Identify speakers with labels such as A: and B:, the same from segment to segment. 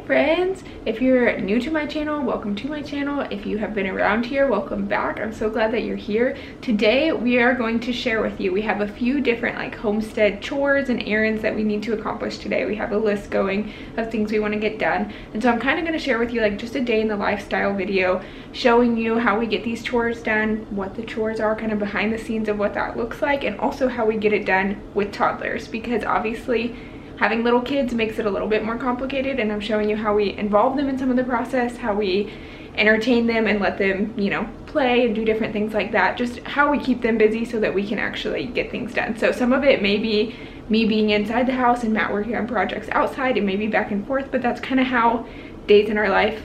A: friends, if you're new to my channel, welcome to my channel. If you have been around here, welcome back. I'm so glad that you're here. Today we are going to share with you, we have a few different like homestead chores and errands that we need to accomplish today. We have a list going of things we want to get done, and so I'm kind of going to share with you like just a day in the lifestyle video, showing you how we get these chores done, what the chores are, kind of behind the scenes of what that looks like, and also how we get it done with toddlers, because obviously having little kids makes it a little bit more complicated, and I'm showing you how we involve them in some of the process, how we entertain them and let them, you know, play and do different things like that, just how we keep them busy so that we can actually get things done. So some of it may be me being inside the house and Matt working on projects outside, and maybe back and forth, but that's kind of how days in our life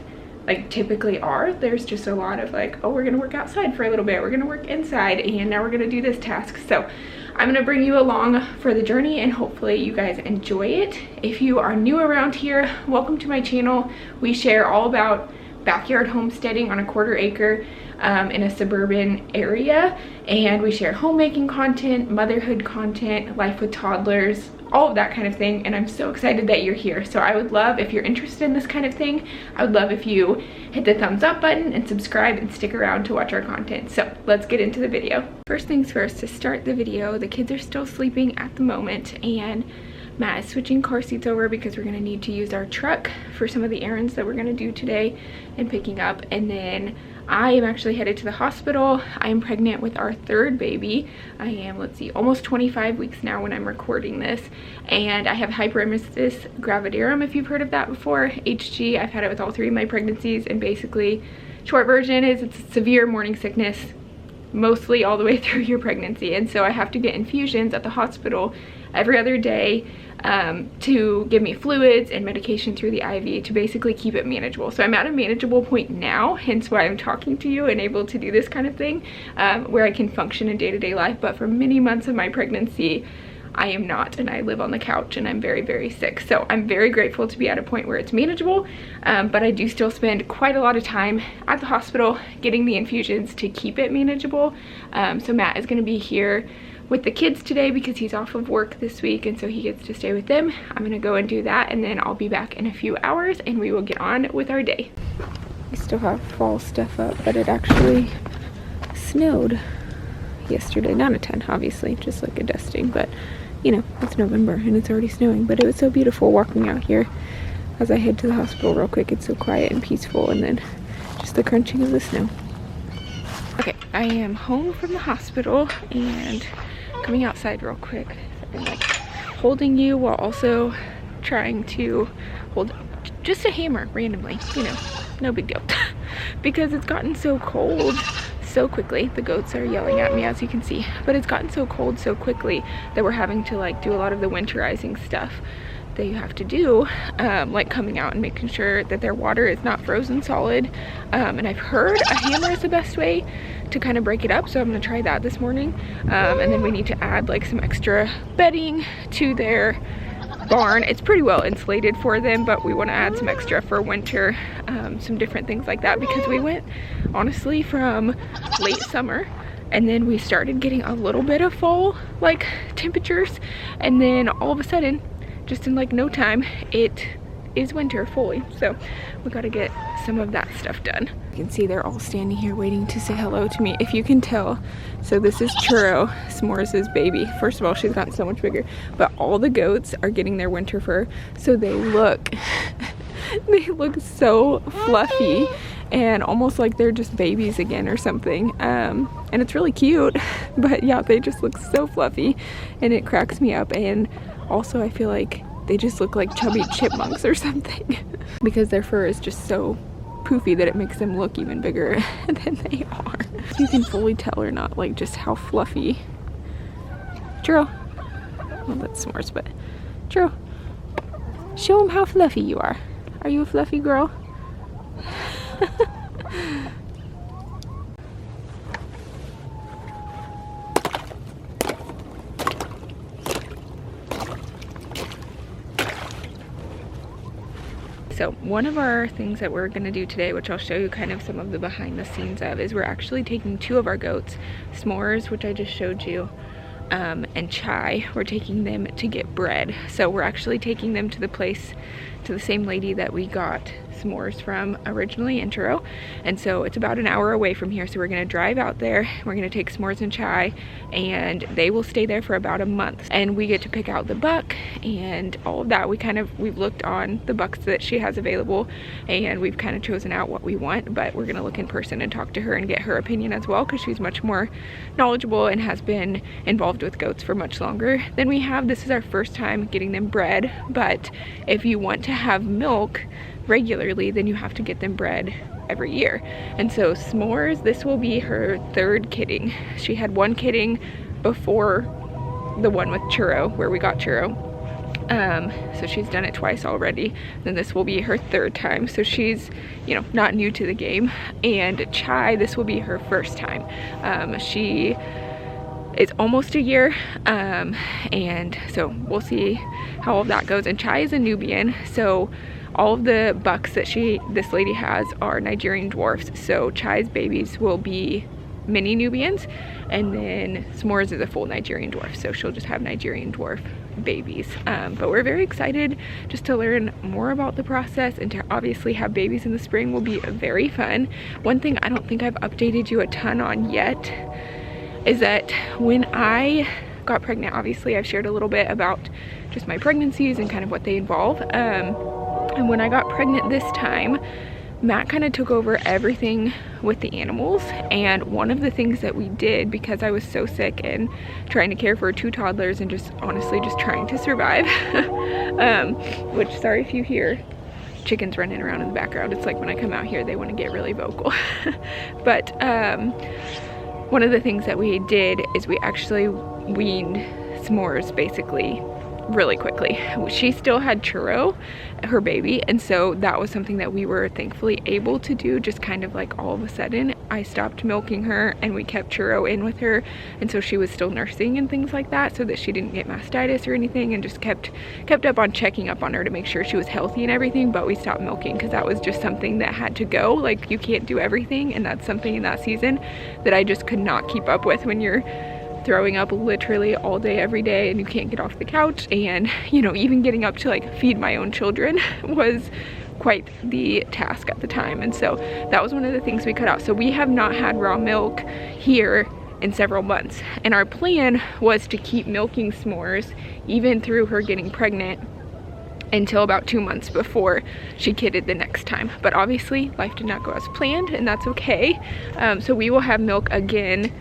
A: like typically are. There's just a lot of like, oh, we're gonna work outside for a little bit, we're gonna work inside, and now we're gonna do this task. So I'm gonna bring you along for the journey, and hopefully you guys enjoy it. If you are new around here, welcome to my channel. We share all about backyard homesteading on a 1/4 acre in a suburban area, and we share homemaking content, motherhood content, life with toddlers, all of that kind of thing, and I'm so excited that you're here. So I would love, if you're interested in this kind of thing, I would love if you hit the thumbs up button and subscribe and stick around to watch our content. So let's get into the video. First things first, to start the video, the kids are still sleeping at the moment, and Matt is switching car seats over because we're going to need to use our truck for some of the errands that we're going to do today and picking up. And then I am actually headed to the hospital. I am pregnant with our 3rd baby. I am, let's see, almost 25 weeks now when I'm recording this. And I have hyperemesis gravidarum, if you've heard of that before, HG. I've had it with all 3 of my pregnancies, and basically, short version is it's severe morning sickness mostly all the way through your pregnancy, and so I have to get infusions at the hospital every other day to give me fluids and medication through the IV to basically keep it manageable. So I'm at a manageable point now, hence why I'm talking to you and able to do this kind of thing, where I can function in day-to-day life. But for many months of my pregnancy, I am not, and I live on the couch, and I'm very, very sick. So I'm very grateful to be at a point where it's manageable, but I do still spend quite a lot of time at the hospital getting the infusions to keep it manageable. So Matt is going to be here with the kids today because he's off of work this week, and so he gets to stay with them. I'm going to go and do that, and then I'll be back in a few hours, and we will get on with our day. We still have fall stuff up, but it actually snowed yesterday. Not a ton, obviously, just like a dusting, but you know, it's November and it's already snowing. But it was so beautiful walking out here as I head to the hospital real quick. It's so quiet and peaceful, and then just the crunching of the snow. Okay, I am home from the hospital and coming outside real quick. I'm like holding you while also trying to hold just a hammer randomly, you know, no big deal. Because it's gotten so cold so quickly. The goats are yelling at me, as you can see, but it's gotten so cold so quickly that we're having to like do a lot of the winterizing stuff that you have to do, like coming out and making sure that their water is not frozen solid, and I've heard a hammer is the best way to kind of break it up, so I'm gonna try that this morning. And then we need to add like some extra bedding to their barn. It's pretty well insulated for them, but we want to add some extra for winter, some different things like that, because we went honestly from late summer, and then we started getting a little bit of fall like temperatures, and then all of a sudden, just in like no time, it is winter fully. So we got to get some of that stuff done. You can see they're all standing here waiting to say hello to me, if you can tell. So this is Churro, S'mores' baby. First of all, she's gotten so much bigger, but all the goats are getting their winter fur, so they look they look so fluffy and almost like they're just babies again or something, and it's really cute. But yeah, they just look so fluffy, and it cracks me up. And also I feel like they just look like chubby chipmunks or something because their fur is just so poofy that it makes them look even bigger than they are. You can fully tell or not, like just how fluffy. Churro. Well, that's S'mores, but Churro, show them how fluffy you are. Are you a fluffy girl? So one of our things that we're gonna do today, which I'll show you kind of some of the behind the scenes of, is we're actually taking 2 of our goats, S'mores, which I just showed you, and Chai, we're taking them to get bred. So we're actually taking them to the place to the same lady that we got s'mores from originally in Truro, and so it's about an hour away from here. So we're gonna drive out there, we're gonna take s'mores and chai, and they will stay there for about a month, and we get to pick out the buck and all of that. We've looked on the bucks that she has available, and we've kind of chosen out what we want, but we're gonna look in person and talk to her and get her opinion as well, because she's much more knowledgeable and has been involved with goats for much longer than we have. This is our first time getting them bred, but if you want to have milk regularly, then you have to get them bred every year. And so s'mores, this will be her third kidding. She had one kidding before the one with Truro, where we got Truro. So she's done it twice already. Then this will be her third time. So she's, you know, not new to the game. And Chai, this will be her first time. She is almost a year, and so we'll see how all of that goes. And Chai is a Nubian, so all of the bucks that this lady has are Nigerian dwarfs. So Chai's babies will be mini Nubians, and then S'mores is a full Nigerian dwarf, so she'll just have Nigerian dwarf babies. But we're very excited just to learn more about the process, and to obviously have babies in the spring will be very fun. One thing I don't think I've updated you a ton on yet is that when I got pregnant, obviously I've shared a little bit about just my pregnancies and kind of what they involve. And when I got pregnant this time, Matt kind of took over everything with the animals. And one of the things that we did, because I was so sick and trying to care for 2 toddlers and just honestly just trying to survive, which, sorry if you hear chickens running around in the background. It's like when I come out here, they want to get really vocal. But one of the things that we did is we actually weaned S'mores basically really quickly. She still had Truro, her baby, and so that was something that we were thankfully able to do. Just kind of like all of a sudden I stopped milking her and we kept Truro in with her, and so she was still nursing and things like that, so that she didn't get mastitis or anything, and just kept up on checking up on her to make sure she was healthy and everything. But we stopped milking because that was just something that had to go. Like, you can't do everything, and that's something in that season that I just could not keep up with when you're throwing up literally all day every day and you can't get off the couch. And, you know, even getting up to like feed my own children was quite the task at the time. And so that was one of the things we cut out. So we have not had raw milk here in several months, and our plan was to keep milking S'mores even through her getting pregnant until about 2 months before she kidded the next time. But obviously life did not go as planned, and that's okay. So we will have milk again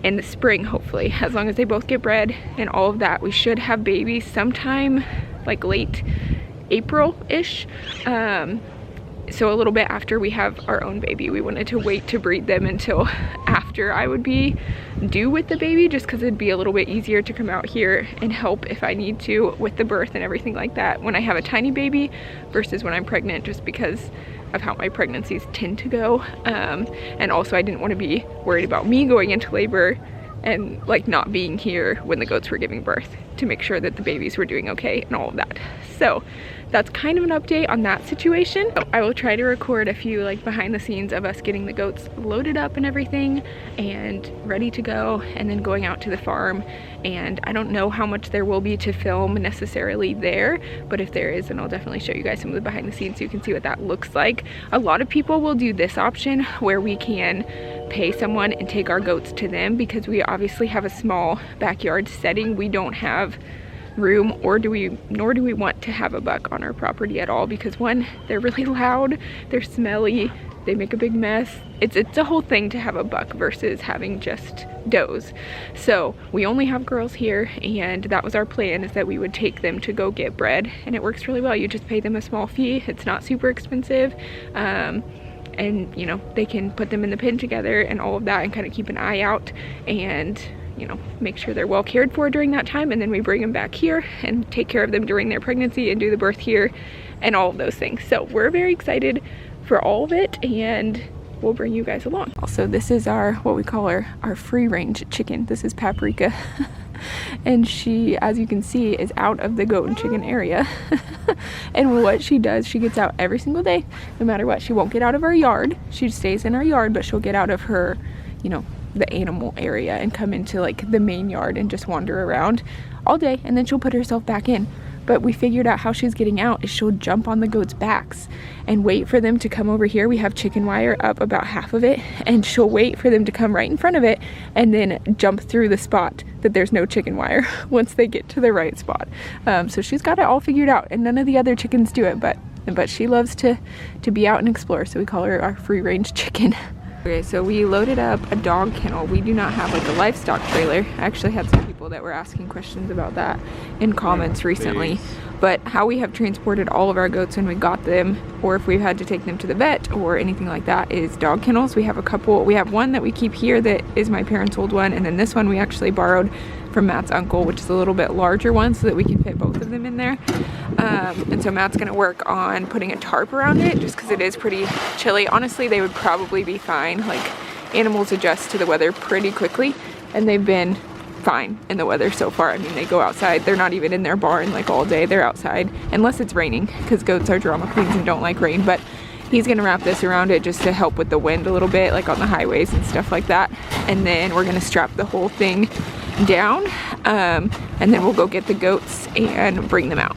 A: in the spring, hopefully, as long as they both get bred and all of that. We should have babies sometime like late April-ish. So a little bit after we have our own baby. We wanted to wait to breed them until after I would be due with the baby, just because it'd be a little bit easier to come out here and help if I need to with the birth and everything like that when I have a tiny baby versus when I'm pregnant, just because of how my pregnancies tend to go. And also I didn't want to be worried about me going into labor and like not being here when the goats were giving birth, to make sure that the babies were doing okay and all of that. So that's kind of an update on that situation. So I will try to record a few like behind the scenes of us getting the goats loaded up and everything and ready to go, and then going out to the farm. And I don't know how much there will be to film necessarily there, but if there is, then I'll definitely show you guys some of the behind the scenes so you can see what that looks like. A lot of people will do this option where we can pay someone and take our goats to them, because we obviously have a small backyard setting. We don't have room, nor do we want to have a buck on our property at all, because one, they're really loud, they're smelly, they make a big mess. It's a whole thing to have a buck versus having just does. So we only have girls here, and that was our plan, is that we would take them to go get bred, and it works really well. You just pay them a small fee. It's not super expensive. And you know, they can put them in the pen together and all of that, and kind of keep an eye out and, you know, make sure they're well cared for during that time. And then we bring them back here and take care of them during their pregnancy and do the birth here and all of those things. So we're very excited for all of it, and we'll bring you guys along. Also, this is our, what we call our free range chicken. This is Paprika. And she, as you can see, is out of the goat and chicken area. And what she does, she gets out every single day, no matter what. She won't get out of our yard. She stays in our yard, but she'll get out of her, you know, the animal area and come into like the main yard and just wander around all day. And then she'll put herself back in but we figured out how she's getting out is she'll jump on the goats' backs and wait for them to come over here. We have chicken wire up about half of it, and she'll wait for them to come right in front of it and then jump through the spot that there's no chicken wire once they get to the right spot. So she's got it all figured out, and none of the other chickens do it, but she loves to be out and explore, so we call her our free-range chicken. Okay, so we loaded up a dog kennel. We do not have like a livestock trailer. I actually had some people that were asking questions about that in comments recently. But how we have transported all of our goats when we got them, or if we've had to take them to the vet or anything like that, is dog kennels. We have a couple. We have one that we keep here that is my parents' old one, and then this one we actually borrowed from Matt's uncle, which is a little bit larger one, so that we can fit both of them in there. And so Matt's gonna work on putting a tarp around it, just because it is pretty chilly. Honestly, they would probably be fine. Like, animals adjust to the weather pretty quickly, and they've been fine in the weather so far. I mean, they go outside. They're not even in their barn like all day. They're outside unless it's raining, because goats are drama queens and don't like rain. But he's gonna wrap this around it just to help with the wind a little bit, like on the highways and stuff like that. And then we're gonna strap the whole thing down, and then we'll go get the goats and bring them out.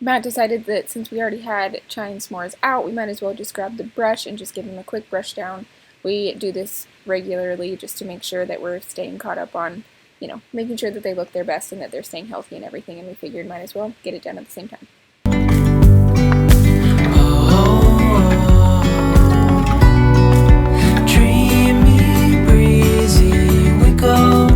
A: Matt decided that since we already had Chai and S'mores out, we might as well just grab the brush and just give him a quick brush down. We do this regularly just to make sure that we're staying caught up on, you know, making sure that they look their best and that they're staying healthy and everything, and we figured might as well get it done at the same time.
B: Dreamy, breezy, we go.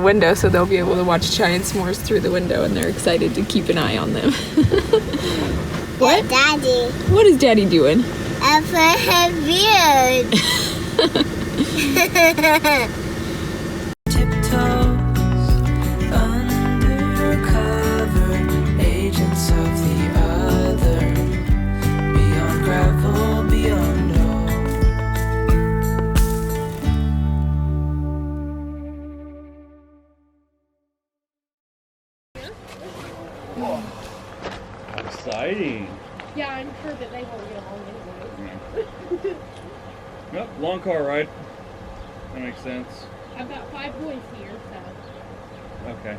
A: Window, so they'll be able to watch Chai and S'mores through the window, and they're excited to keep an eye on them. What?
B: Daddy.
A: What is Daddy doing?
B: I put her beard. Tiptoes, undercover, agents of the other, beyond gravel, beyond
C: Exciting.
A: Yeah, I'm sure that they won't get along anyway.
C: Yep, long car ride. That makes sense.
A: I've got 5 boys here, so.
C: Okay.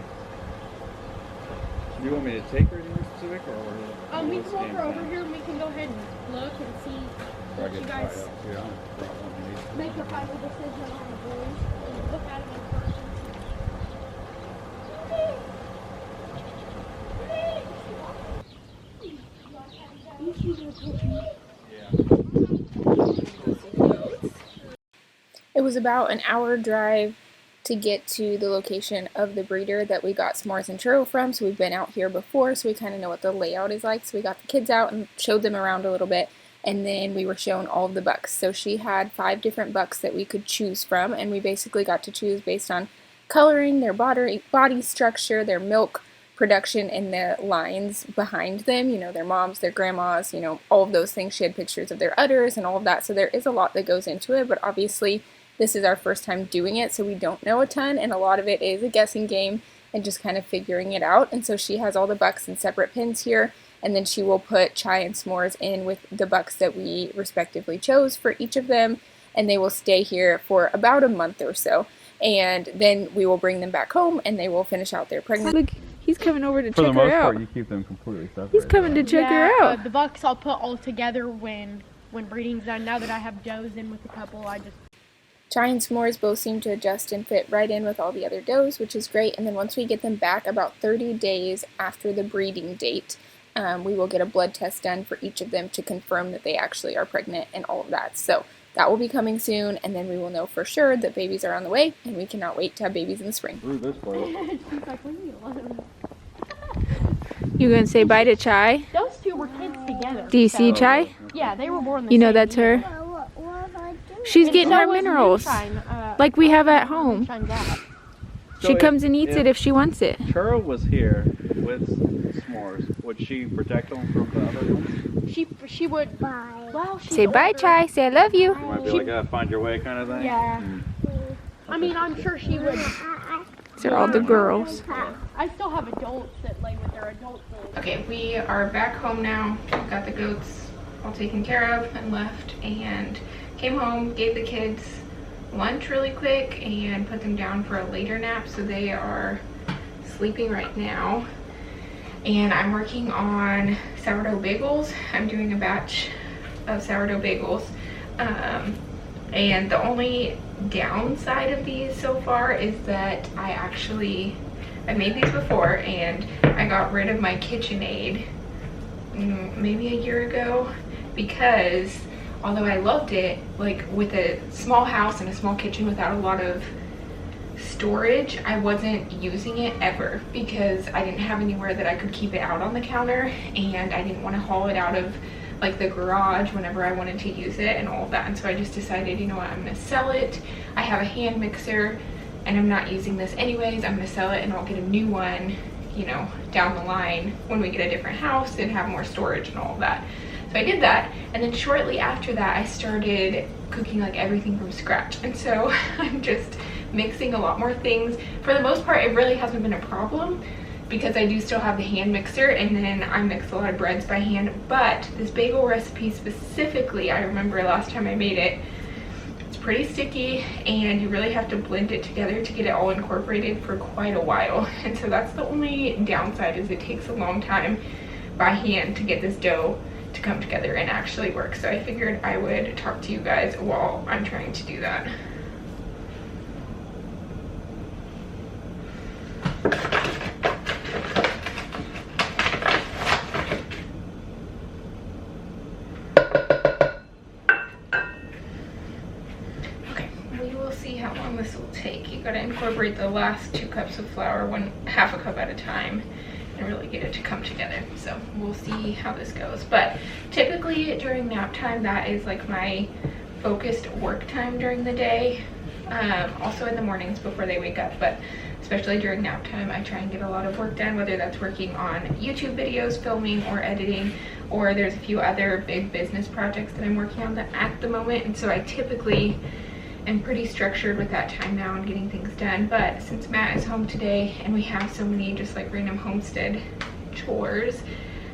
C: Do you want me to take her anywhere specific, or
D: We can walk her over here and we can go ahead and look and see what you guys make a final decision on the boys and look at them in person.
A: It was about an hour drive to get to the location of the breeder that we got S'mores and Churro from, so we've been out here before, so we kind of know what the layout is like. So we got the kids out and showed them around a little bit, and then we were shown all of the bucks. So she had 5 different bucks that we could choose from, and we basically got to choose based on coloring, their body structure, their milk production, and the lines behind them, you know, their moms, their grandmas, you know, all of those things. She had pictures of their udders and all of that, so there is a lot that goes into it, but obviously this is our first time doing it, so we don't know a ton, and a lot of it is a guessing game and just kind of figuring it out. And so she has all the bucks in separate pins here, and then she will put Chai and S'mores in with the bucks that we respectively chose for each of them, and they will stay here for about a month or so, and then we will bring them back home and they will finish out their pregnancy. Look, he's coming over to check her out.
C: For the most part, you keep them completely separate.
A: He's coming to check her out.
D: The bucks I'll put all together when breeding's done. Now that I have does in with a couple, I just...
A: Chai and S'mores both seem to adjust and fit right in with all the other does, which is great. And then once we get them back, about 30 days after the breeding date, we will get a blood test done for each of them to confirm that they actually are pregnant and all of that. So that will be coming soon, and then we will know for sure that babies are on the way, and we cannot wait to have babies in the spring.
C: Ooh, this way.
D: She's like, leave me alone.
A: You gonna say bye to Chai?
D: Those two were kids together.
A: Do you see Chai?
D: Yeah, they were born the
A: You know
D: same
A: that's
D: year.
A: her? She's getting her minerals, like we have at home. She comes and eats it if she wants it.
C: Churro was here with S'mores. Would she protect them from the other ones?
D: She would. Well, she's
A: Say bye,
D: older.
A: Chai. Say I love you.
C: It might be like a find your way kind of thing.
D: Yeah. I mean, I'm sure she would.
A: These are all the girls.
D: I still have adults that lay with their adults.
A: Okay, we are back home now. Got the goats all taken care of and left, and came home, gave the kids lunch really quick, and put them down for a later nap. So they are sleeping right now. And I'm working on sourdough bagels. I'm doing a batch of sourdough bagels. And the only downside of these so far is that I made these before, and I got rid of my KitchenAid maybe a year ago, because although I loved it, like with a small house and a small kitchen without a lot of storage, I wasn't using it ever because I didn't have anywhere that I could keep it out on the counter, and I didn't want to haul it out of like the garage whenever I wanted to use it and all of that. And so I just decided, you know what, I'm gonna sell it. I have a hand mixer and I'm not using this anyways. I'm gonna sell it and I'll get a new one, you know, down the line when we get a different house and have more storage and all of that. So I did that, and then shortly after that I started cooking like everything from scratch. And so I'm just mixing a lot more things. For the most part, it really hasn't been a problem because I do still have the hand mixer, and then I mix a lot of breads by hand. But this bagel recipe specifically, I remember last time I made it, it's pretty sticky and you really have to blend it together to get it all incorporated for quite a while. And so that's the only downside, is it takes a long time by hand to get this dough to come together and actually work. So I figured I would talk to you guys while I'm trying to do that. Okay, we will see how long this will take. You gotta incorporate the last 2 cups of flour, half a cup at a time, and really get it to come together. So we'll see how this goes. But typically during nap time, that is like my focused work time during the day. Also in the mornings before they wake up, but especially during nap time, I try and get a lot of work done, whether that's working on YouTube videos, filming, or editing, or there's a few other big business projects that I'm working on at the moment. And so I typically am pretty structured with that time now and getting things done. But since Matt is home today and we have so many just like random homestead chores,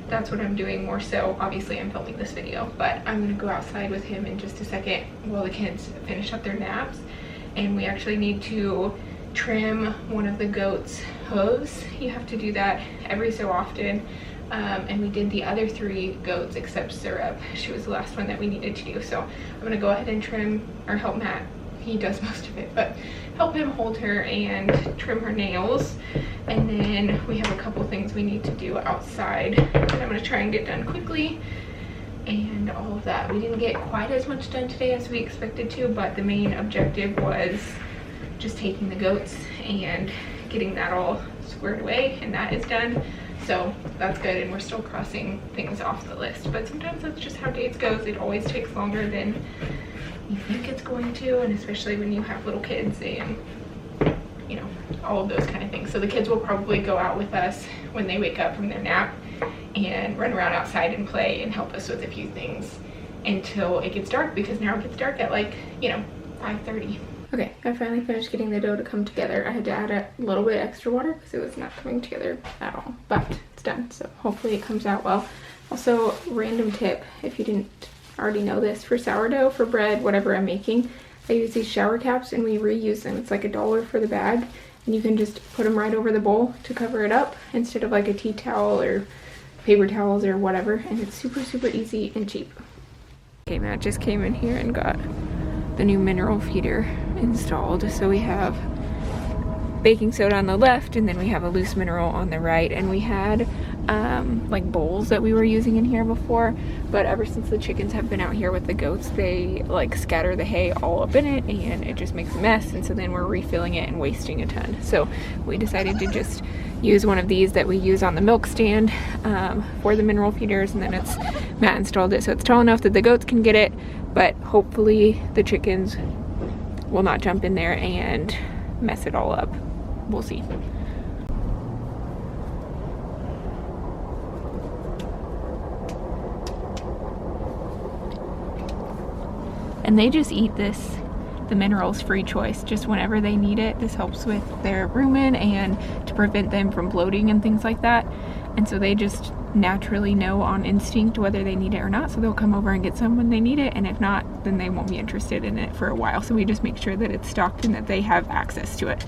A: that's what I'm doing more so. Obviously I'm filming this video, but I'm gonna go outside with him in just a second while the kids finish up their naps. And we actually need to trim one of the goats' hooves. You have to do that every so often. And we did the other 3 goats except Syrup. She was the last one that we needed to do. So I'm gonna go ahead and trim, or help Matt. He does most of it, but help him hold her and trim her nails. And then we have a couple things we need to do outside that I'm gonna try and get done quickly. And all of that. We didn't get quite as much done today as we expected to, but the main objective was just taking the goats and getting that all squared away, and that is done. So that's good, and we're still crossing things off the list. But sometimes that's just how dates goes. It always takes longer than you think it's going to, and especially when you have little kids and, you know, all of those kind of things. So the kids will probably go out with us when they wake up from their nap and run around outside and play and help us with a few things until it gets dark, because now it gets dark at, like, you know, 5:30. Okay, I finally finished getting the dough to come together. I had to add a little bit extra water because it was not coming together at all, but it's done, so hopefully it comes out well. Also, random tip, if you didn't already know this, for sourdough, for bread, whatever I'm making, I use these shower caps and we reuse them. It's like $1 for the bag, and you can just put them right over the bowl to cover it up instead of like a tea towel or paper towels or whatever, and it's super, super easy and cheap. Okay, Matt just came in here and got the new mineral feeder installed. So we have baking soda on the left, and then we have a loose mineral on the right, and we had like bowls that we were using in here before, but ever since the chickens have been out here with the goats, they like scatter the hay all up in it and it just makes a mess, and so then we're refilling it and wasting a ton. So we decided to just use one of these that we use on the milk stand for the mineral feeders, and then it's Matt installed it so it's tall enough that the goats can get it, but hopefully the chickens will not jump in there and mess it all up. We'll see. And they just eat this, the minerals free choice, just whenever they need it. This helps with their rumen and to prevent them from bloating and things like that. And so they just naturally know on instinct whether they need it or not, so they'll come over and get some when they need it, and if not, then they won't be interested in it for a while. So we just make sure that it's stocked and that they have access to it.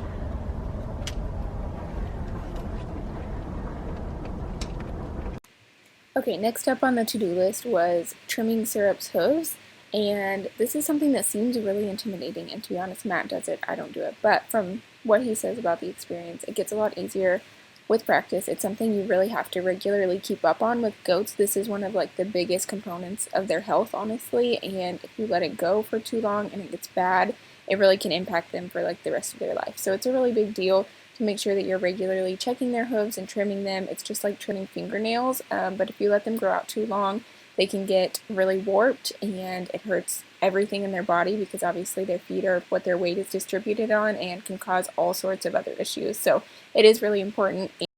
A: Okay, next up on the to-do list was trimming Syrup's hooves, and this is something that seems really intimidating, and to be honest, Matt does it, I don't do it, but from what he says about the experience, it gets a lot easier with practice. It's something you really have to regularly keep up on with goats. This is one of like the biggest components of their health, honestly, and if you let it go for too long and it gets bad, it really can impact them for like the rest of their life. So it's a really big deal to make sure that you're regularly checking their hooves and trimming them. It's just like trimming fingernails, but if you let them grow out too long, they can get really warped and it hurts everything in their body, because obviously their feet are what their weight is distributed on and can cause all sorts of other issues. So it is really important. It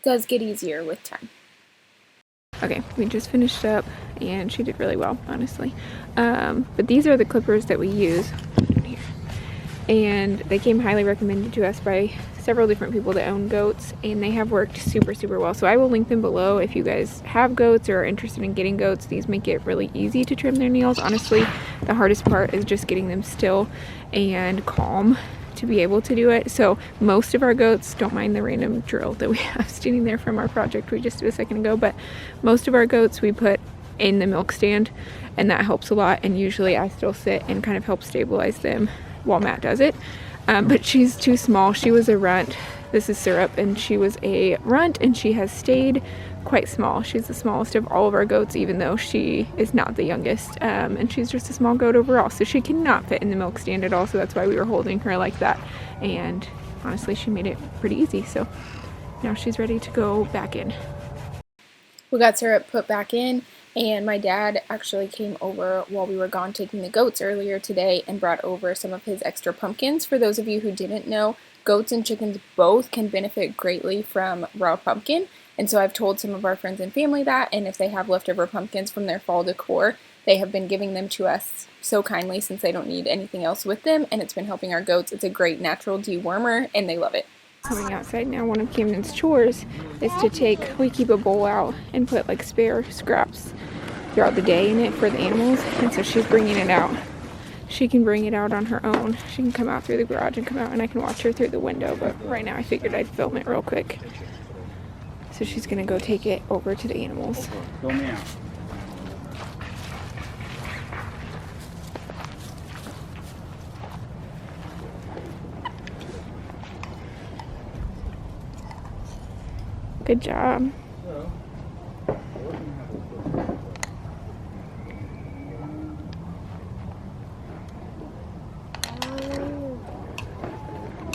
A: does get easier with time. Okay, we just finished up and she did really well, honestly. But these are the clippers that we use. And they came highly recommended to us by several different people that own goats, and they have worked super, super well. So I will link them below if you guys have goats or are interested in getting goats. These make it really easy to trim their nails. Honestly, the hardest part is just getting them still and calm to be able to do it. So most of our goats don't mind the random drill that we have standing there from our project we just did a second ago, but most of our goats we put in the milk stand, and that helps a lot. And usually I still sit and kind of help stabilize them while Matt does it, but she's too small. She was a runt. This is Syrup, and she was a runt, and she has stayed quite small. She's the smallest of all of our goats, even though she is not the youngest, and she's just a small goat overall, so she cannot fit in the milk stand at all. So that's why we were holding her like that, and honestly she made it pretty easy. So now she's ready to go back in. We got Syrup put back in, and my dad actually came over while we were gone taking the goats earlier today and brought over some of his extra pumpkins. For those of you who didn't know, goats and chickens both can benefit greatly from raw pumpkin, and so I've told some of our friends and family that, and if they have leftover pumpkins from their fall decor, they have been giving them to us so kindly since they don't need anything else with them, and it's been helping our goats. It's a great natural dewormer, and they love it. Coming outside now, one of KyAnn's chores is to we keep a bowl out and put like spare scraps throughout the day in it for the animals, and so she's bringing it out she can bring it out on her own. She can come out through the garage and come out, and I can watch her through the window, but right now I figured I'd film it real quick. So she's gonna go take it over to the animals.
C: Go meow.
A: Good job.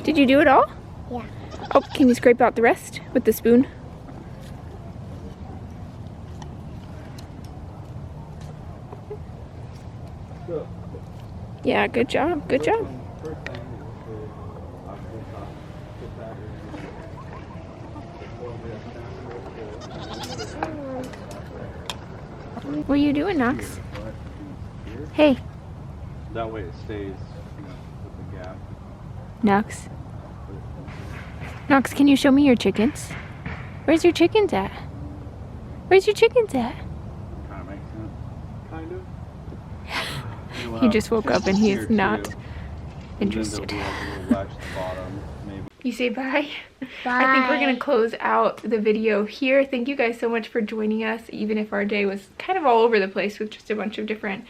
A: Did you do it all?
E: Yeah.
A: Oh, can you scrape out the rest with the spoon? Yeah, good job. Good job. What are you doing, Knox? Hey,
C: That way it stays, with the gap.
A: Knox. Knox, can you show me your chickens? Where's your chickens at? Where's your chickens at?
C: Kind of makes sense. Kind of.
A: He just woke up and he is not interested.
C: Then there'll be a little latch at the bottom, maybe.
A: You say bye?
E: Bye.
A: I think we're going to close out the video here. Thank you guys so much for joining us, even if our day was kind of all over the place with just a bunch of different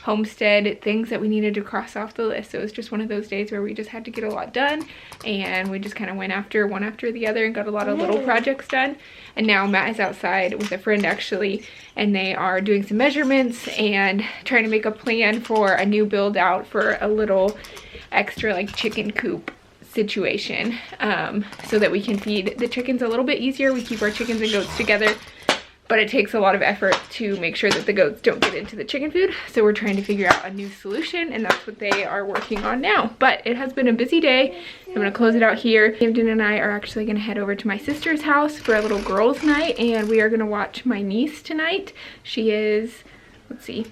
A: homestead things that we needed to cross off the list. So it was just one of those days where we just had to get a lot done, and we just kind of went after one after the other and got a lot of little projects done. And now Matt is outside with a friend actually, and they are doing some measurements and trying to make a plan for a new build out for a little extra like chicken coop situation, so that we can feed the chickens a little bit easier. We keep our chickens and goats together, but it takes a lot of effort to make sure that the goats don't get into the chicken food. So we're trying to figure out a new solution, and that's what they are working on now. But it has been a busy day. I'm gonna close it out here. Camden and I are actually gonna head over to my sister's house for a little girls' night, and we are gonna watch my niece tonight. She is, let's see,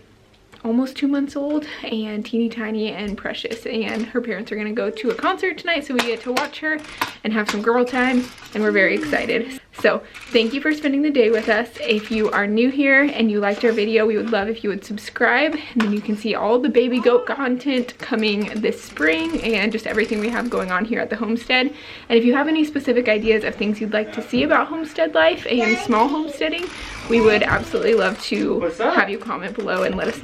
A: almost 2 months old and teeny tiny and precious, and her parents are gonna go to a concert tonight, so we get to watch her and have some girl time, and we're very excited. So thank you for spending the day with us. If you are new here and you liked our video, we would love if you would subscribe, and then you can see all the baby goat content coming this spring and just everything we have going on here at the homestead. And if you have any specific ideas of things you'd like to see about homestead life and small homesteading, we would absolutely love to have you comment below and let us know.